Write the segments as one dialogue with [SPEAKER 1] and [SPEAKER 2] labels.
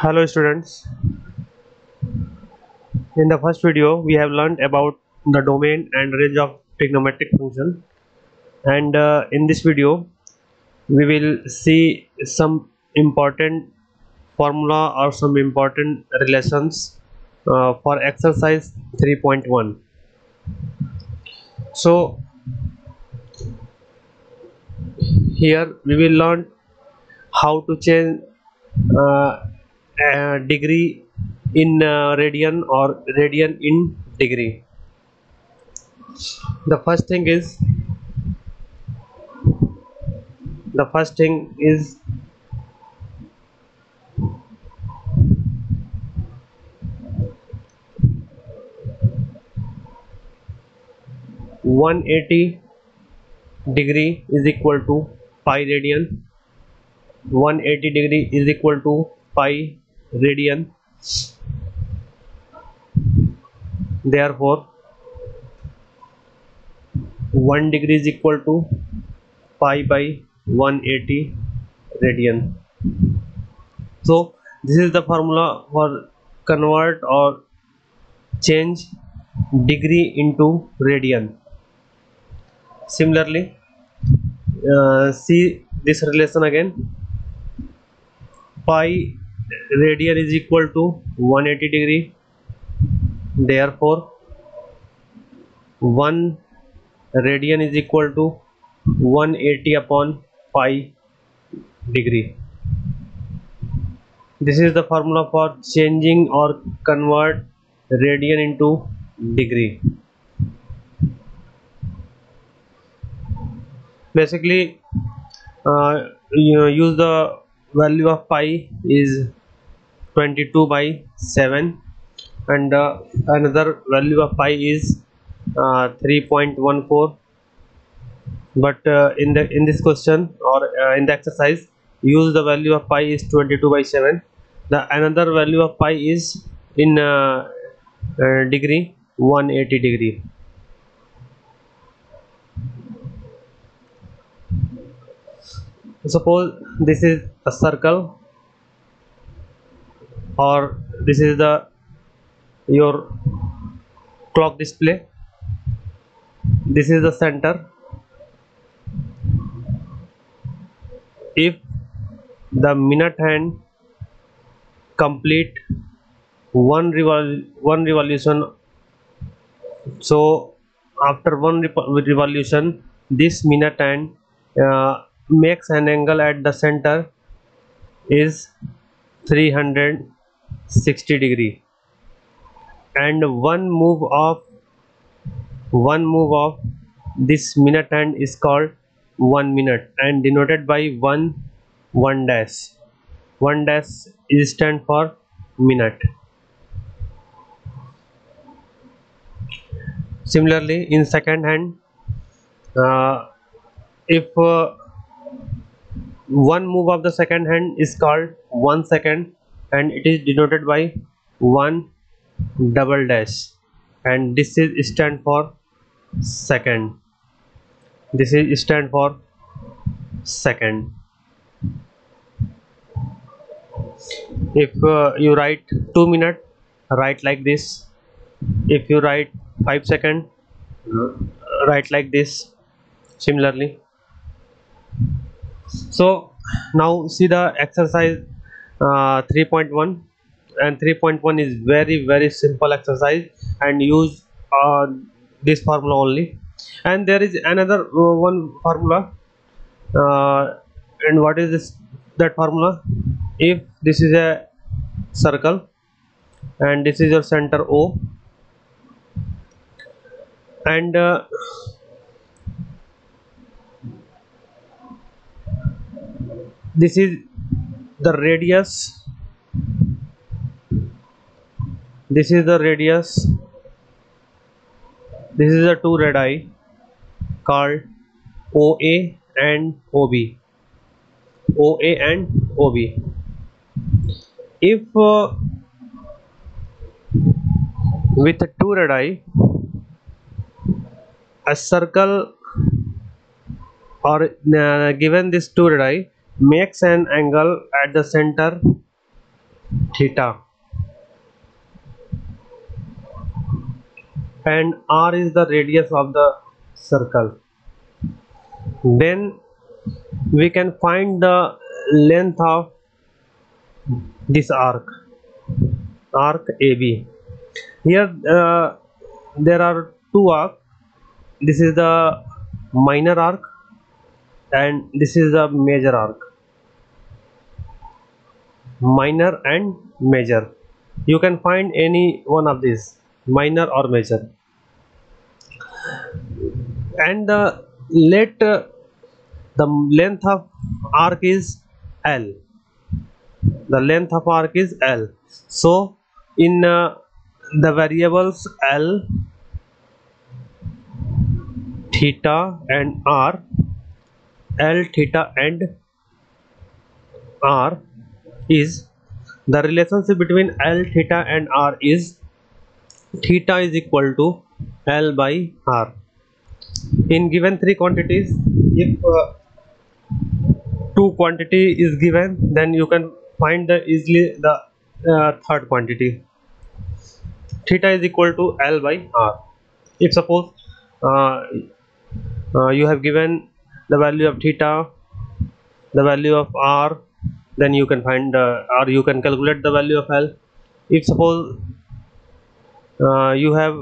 [SPEAKER 1] Hello students, in the first video we have learned about the domain and range of trigonometric function, and in this video we will see some important formula or some important relations for exercise 3.1. So here we will learn how to change degree in radian or radian in degree. The first thing is the first thing is 180 degree is equal to pi radian. 180 degree is equal to pi radian. Therefore 1 degree is equal to pi by 180 radian. So this is the formula for convert or change degree into radian. Similarly, see this relation again. Pi radian is equal to 180 degree. Therefore 1 radian is equal to 180 upon pi degree. This is the formula for changing or convert radian into degree. Basically you use the value of pi is 22 by 7, and another value of pi is 3.14, but in this question or in the exercise use the value of pi is 22 by 7. The another value of pi is in degree 180 degree. Suppose this is a circle, or this is the your clock display. This is the center. If the minute hand complete one revolution, so after one revolution this minute hand makes an angle at the center is 360 degree, and one move of this minute hand is called 1 minute and denoted by 1 dash. 1 dash is stand for minute. Similarly, in second hand, if one move of the second hand is called 1 second and it is denoted by 1 double dash, and this is stand for second. This is stand for second. If you write 2 minutes, write like this. If you write 5 seconds, write like this. Similarly, so now see the exercise 3.1, and 3.1 is very simple exercise and use this formula only. And there is another one formula, and what is this that formula? If this is a circle and this is your center O, and this is the radius, this is the radius, this is the two radii called OA and OB. OA and OB. If with two radii a circle or given this two radii makes an angle at the center theta, and r is the radius of the circle. Then we can find the length of this arc AB. Here there are two arcs. This is the minor arc and this is the major arc. Minor and major. You can find any one of these, minor or major. And the length of arc is L. The length of arc is L. So in the variables L, theta and r, L, theta and r is the relationship between L, theta and r is theta is equal to L by r. In given three quantities, if two quantity is given, then you can find easily the third quantity. Theta is equal to L by r. If suppose you have given the value of theta, the value of r, then you can find or you can calculate the value of L. If suppose you have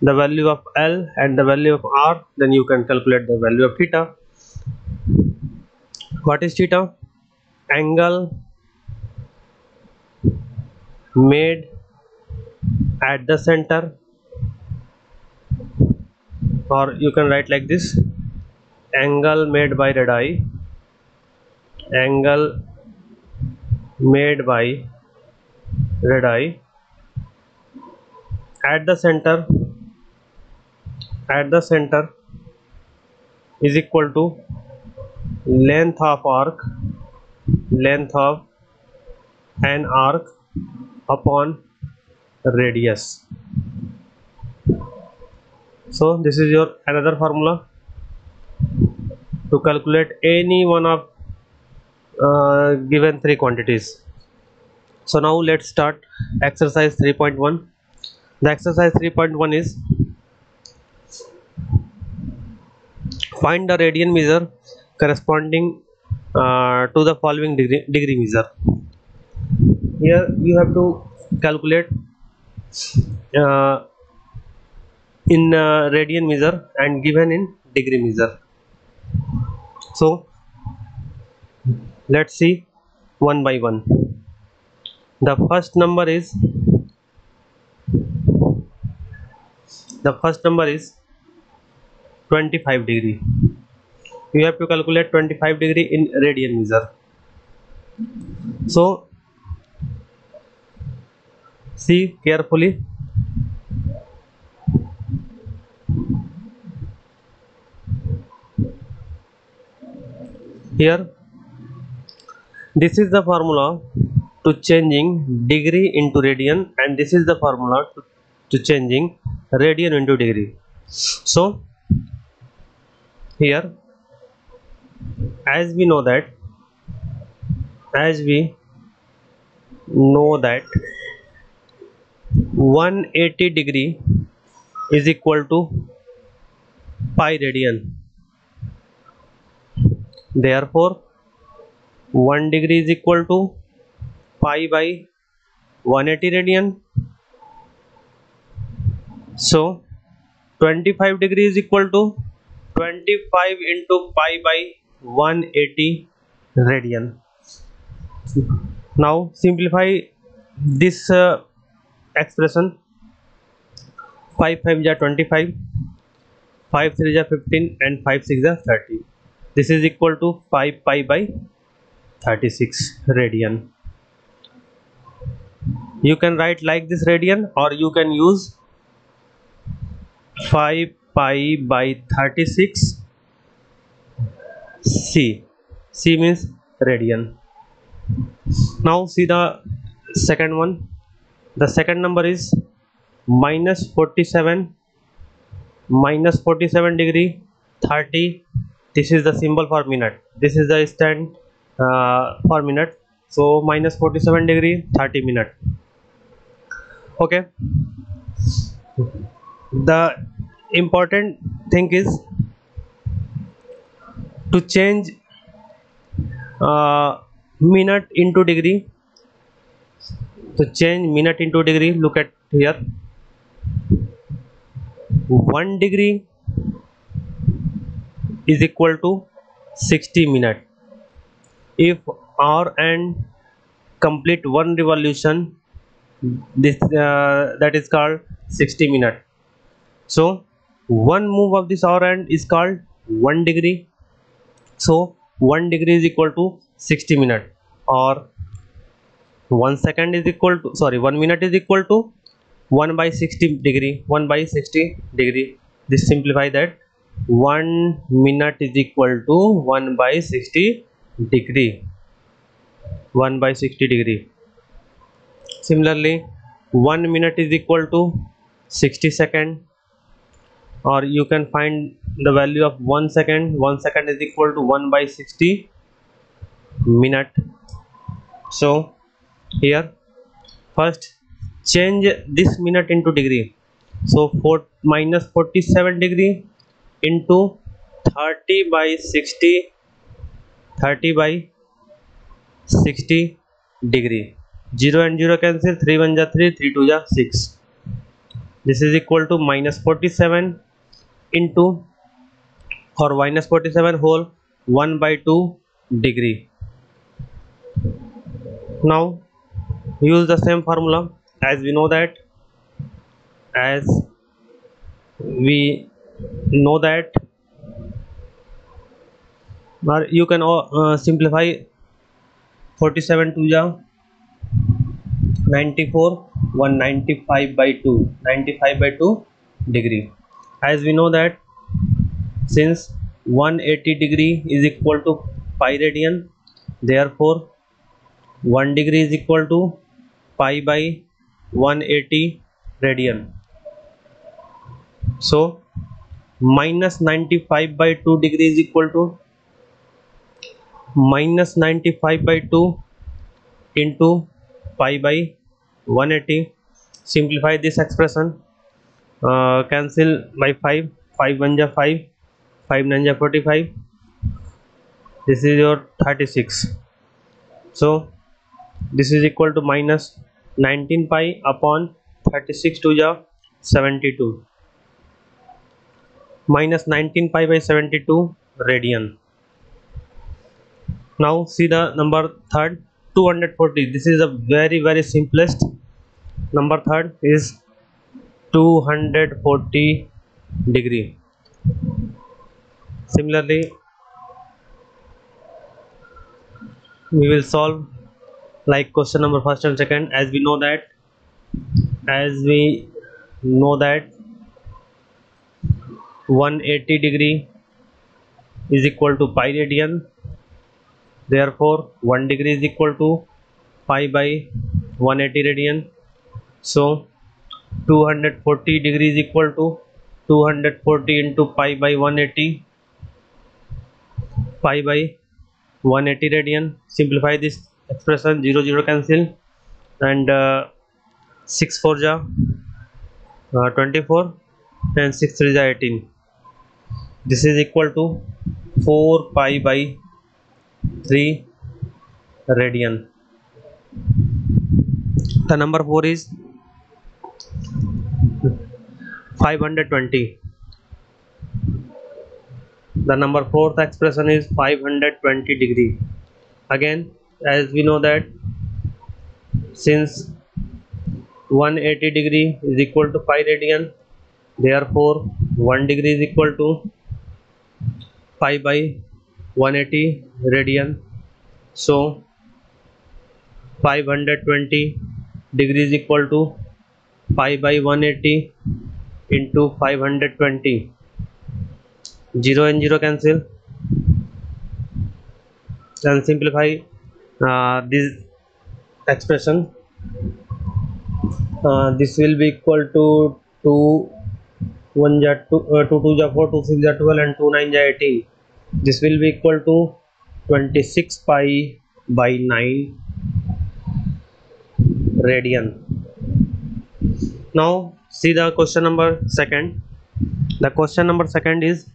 [SPEAKER 1] the value of L and the value of r, then you can calculate the value of theta. What is theta? Angle made at the center, or you can write like this: angle made by radii, angle made by radii at the center is equal to length of arc, length of an arc upon radius. So this is your another formula to calculate any one of given three quantities. So now let's start exercise 3.1. The exercise 3.1 is find the radian measure corresponding to the following degree measure. Here you have to calculate in radian measure and given in degree measure. So let's see one by one. The first number is 25 degree. You have to calculate 25 degree in radian measure. So see carefully. Here this is the formula to changing degree into radian, and this is the formula to changing radian into degree. So here, as we know that 180 degree is equal to pi radian. Therefore 1 degree is equal to pi by 180 radian. So 25 degree is equal to 25 into pi by 180 radian. Now simplify this expression. 5 5 is 25, 5 3 is 15, and 5 6 is 30. This is equal to 5 pi by 36 radian. You can write like this radian, or you can use 5 pi by 36 c. C means radian. Now see the second one. The second number is minus 47 degree 30. This is the symbol for minute. This is the stand for minute. so minus 47 degree 30 minute. Okay, the important thing is to change minute into degree. To change minute into degree, look at here, 1 degree is equal to 60 minute. If hour and complete one revolution, this that is called 60 minute. So one move of this hour end is called 1 degree. So 1 degree is equal to 60 minute, or 1 second is equal to, sorry, 1 minute is equal to 1 by 60 degree. 1 by 60 degree, this simplify that 1 minute is equal to 1 by 60 degree. 1 by 60 degree. Similarly, 1 minute is equal to 60 second, or you can find the value of 1 second. 1 second is equal to 1 by 60 minute. So here first change this minute into degree. So minus 47 degree into 30 by 60, 30 by 60 degree. 0 and 0 cancel, 3 1 ja 3, 3 2 ja 6. This is equal to minus 47 into, or minus 47 whole 1 by 2 degree. Now use the same formula, as we know that, or you can simplify 47 2 ja 94, 195 by 2, 95 by 2 degree. As we know that, since 180 degree is equal to pi radian, therefore 1 degree is equal to pi by 180 radian. So minus 95 by 2 degree is equal to minus 95 by 2 into pi by 180. Simplify this expression, cancel by 5, 5 1 ja 5, 5 9 ja 45. This is your 36. So this is equal to minus 19 pi upon 36 2 ja 72, minus 19 pi by 72 radian. Now see the number third, 240. This is a very simplest. Number third is 240 degree. Similarly, we will solve like question number first and second. As we know that 180 degree is equal to pi radian, therefore 1 degree is equal to pi by 180 radian. So 240 degree is equal to 240 into pi by 180, pi by 180 radian. Simplify this expression, 0 0 cancel, and 6 4 ja 24 and 6 3 ja 18. This is equal to 4 pi by 3 radian. The number 4 is 520. The number fourth expression is 520 degree. Again, as we know that, since 180 degree is equal to pi radian, therefore 1 degree is equal to pi by 180 radian. So 520 degree is equal to pi by 180 into 520. 0 and 0 cancel, and simplify this expression. This will be equal to 2 1 ja 2, 2 2 ja 4, 2 6 ja 12, and 2 9 ja 18. This will be equal to 26 pi by 9 radian. Now see the question number second. The question number second is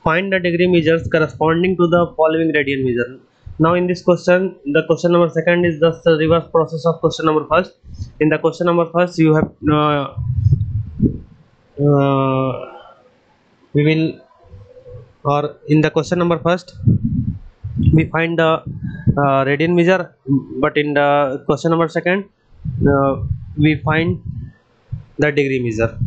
[SPEAKER 1] find the degree measures corresponding to the following radian measure. Now in this question, the question number second is just the reverse process of question number first. In the question number first, you have we will, or in the question number first we find the radian measure, but in the question number second we find the degree measure.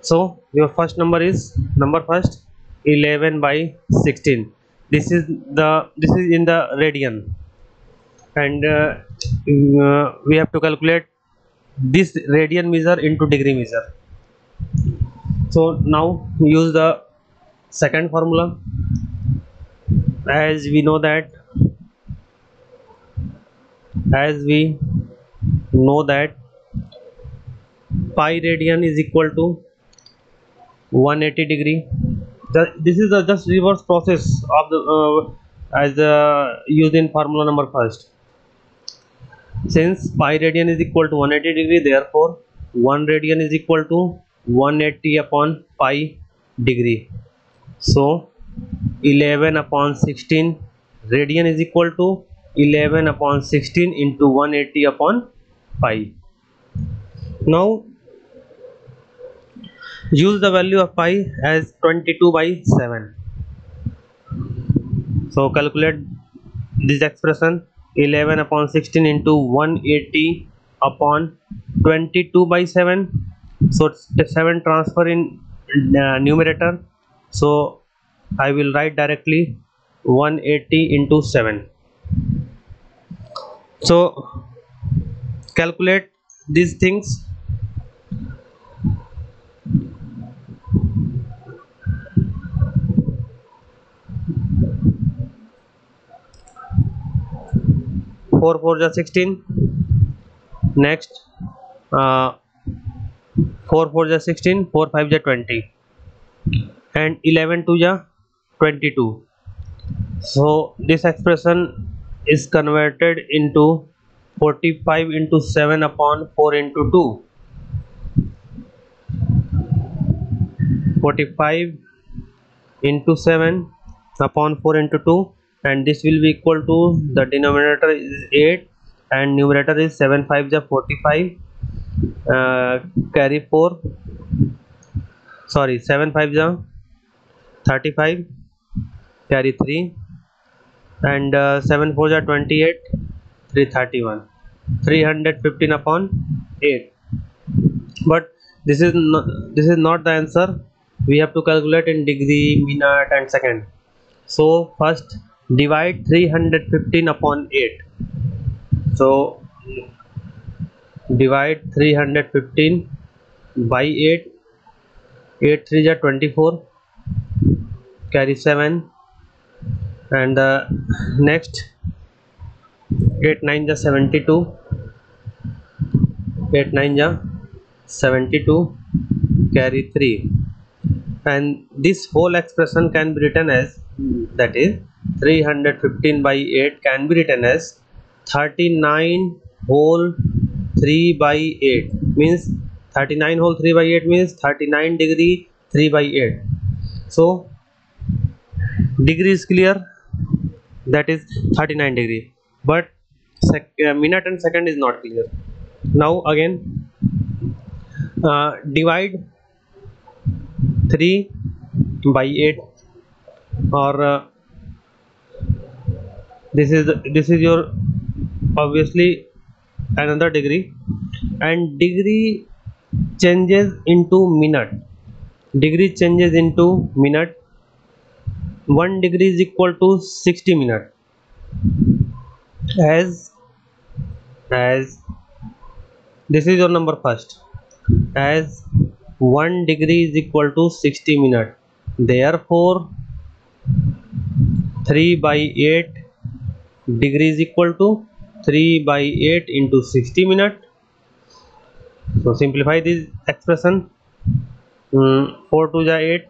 [SPEAKER 1] So your first number is number first 11 by 16. This is in the radian, and we have to calculate this radian measure into degree measure. So now use the second formula. As we know that pi radian is equal to 180 degree. This is the just reverse process of the as used in formula number first. Since pi radian is equal to 180 degree, therefore 1 radian is equal to 180 upon pi degree. So 11 upon 16 radian is equal to 11 upon 16 into 180 upon pi. Now use the value of pi as 22 by 7. So calculate this expression 11 upon 16 into 180 upon 22 by 7. So 7 transfer in numerator. So I will write directly 180 into 7. So calculate these things. Four 4 is 16. Next 4 4 is 16. 4 5 is 20, and 11 2 is 22. So this expression is converted into 45 into 7 upon 4 into 2. 45 into 7 upon 4 into 2, and this will be equal to, the denominator is 8 and numerator is 7 5 is 45, carry 4, sorry 7 5 is 35, carry 3, and 7 4 is 28, 331, 315 upon 8. But this is not the answer. We have to calculate in degree, minute and second. So first divide 315 upon 8. So divide 315 by 8. 8 3 is 24, carry 7, and next 8 9 is 72, 8 9 is 72, carry 3, and this whole expression can be written as, that is 315 by 8 can be written as 39 whole 3 by 8, means 39 whole 3 by 8 means 39 degree 3 by 8. So degree is clear, that is 39 degree, but minute and second is not clear. Now again divide 3 by 8, or this is your obviously another degree, and degree changes into minute. 1 degree is equal to 60 minutes. As this is your number first, as 1 degree is equal to 60 minutes, therefore 3 by 8 degree is equal to 3 by 8 into 60 minutes. So simplify this expression. 4 2 is 8,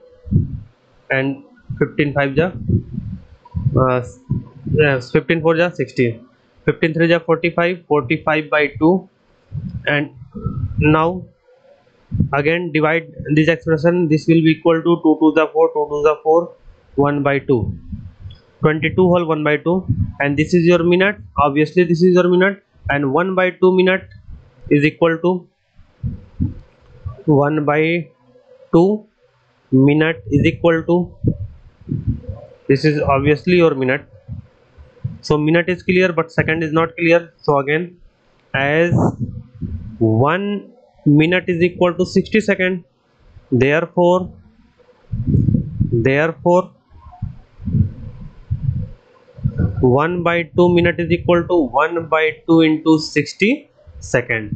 [SPEAKER 1] and 15 5 जा 15 4 जा 60, 15 3 जा 45, 45 by 2, and now again divide this expression. This will be equal to 2 to the 4, 2 to the 4, 1 by 2, 22 whole 1 by 2, and this is your minute. Obviously this is your minute, and 1 by 2 minute is equal to 1 by 2 minute is equal to, this is obviously your minute. So minute is clear but second is not clear. So again, as 1 minute is equal to 60 seconds, therefore 1 by 2 minute is equal to 1 by 2 into 60 second.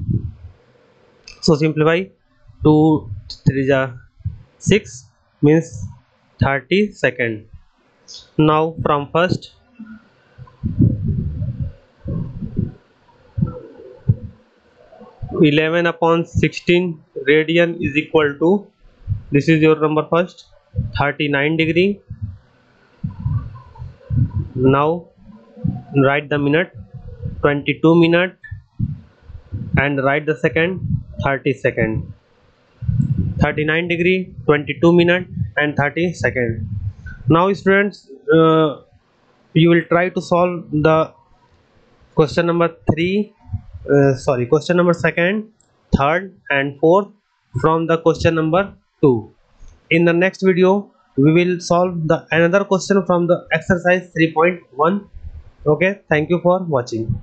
[SPEAKER 1] So simplify, 2 3 ja 6 means 30 second. Now from first, (11 upon 16 radian is equal to), this is your number first, 39 degree. Now write the minute, 22 minute, and write the second, 30 second. 39 degree, 22 minute, and 30 second. Now students, you will try to solve the question number 3, question number 2nd, 3rd, and 4th from the question number 2. In the next video we will solve the another question from the exercise 3.1. okay, thank you for watching.